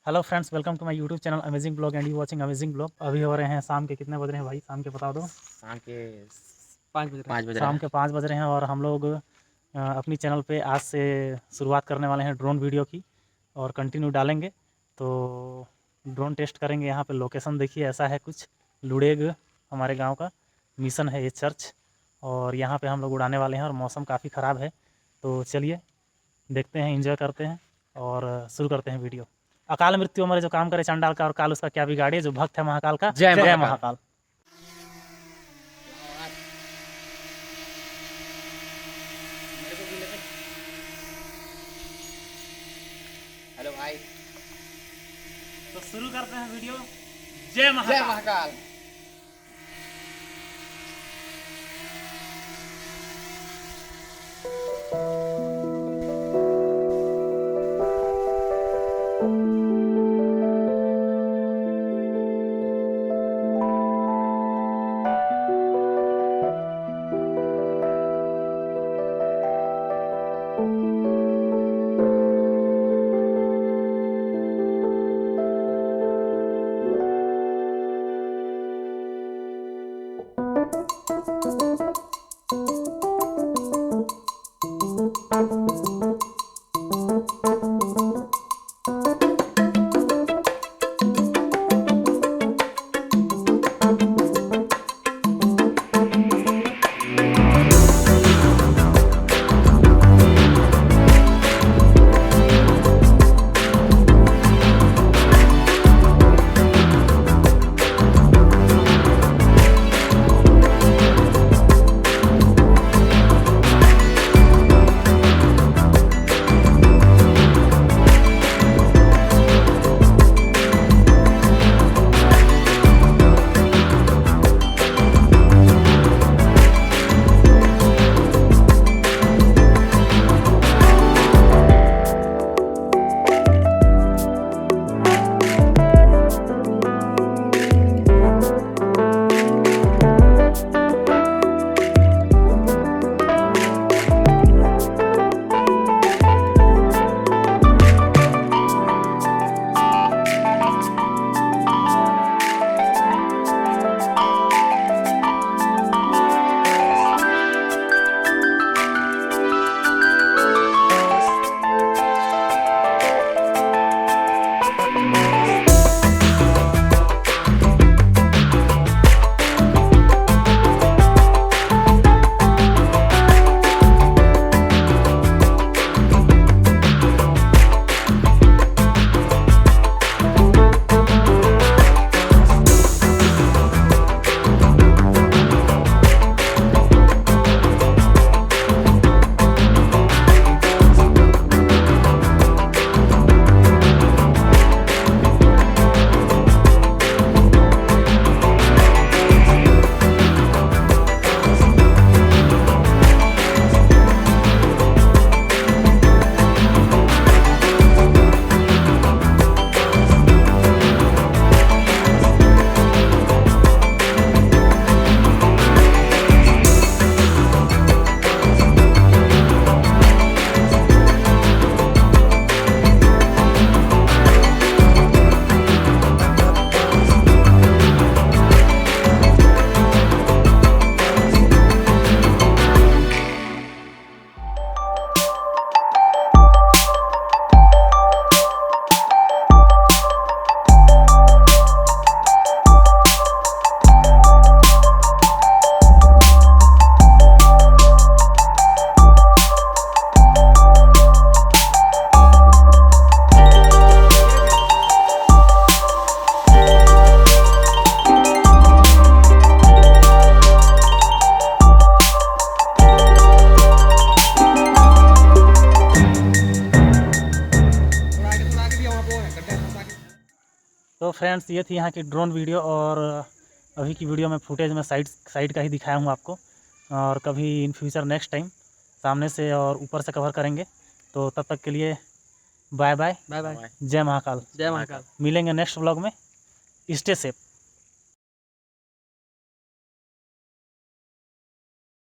Hello friends, welcome to my YouTube channel amazing blog and you watching amazing blog. अभी हो रहे हैं शाम के, कितने बज रहे हैं भाई? शाम के बता दो। शाम के 5 बज रहे शाम हैं। के 5 बज रहे हैं और हम लोग अपनी चैनल पे आज से शुरुआत करने वाले हैं ड्रोन वीडियो की और कंटिन्यू डालेंगे। तो ड्रोन टेस्ट करेंगे। यहाँ पे लोकेशन देखिए, ऐसा है कुछ लुड़ेग हमारे गाँव का मिशन है ये चर्च, और यहाँ पे हम लोग उड़ाने वाले हैं और मौसम काफ़ी ख़राब है। तो चलिए देखते हैं, एंजॉय करते हैं और शुरू करते हैं वीडियो। अकाल मृत्यु हमारे जो काम करे चंडाल का, और काल उसका क्या बिगाड़े, जो भक्त है महाकाल का जय जय महाकाल। महाकाल। हेलो भाई, तो शुरू करते हैं वीडियो। जय जय महाकाल। महाकाल। तो फ्रेंड्स, ये थी यहाँ की ड्रोन वीडियो, और अभी की वीडियो में फुटेज में साइड का ही दिखाया हूँ आपको, और कभी इन फ्यूचर नेक्स्ट टाइम सामने से और ऊपर से कवर करेंगे। तो तब तक के लिए बाय बाय, बाय बाय। जय महाकाल। जय महाकाल। मिलेंगे नेक्स्ट व्लॉग में। Stay safe.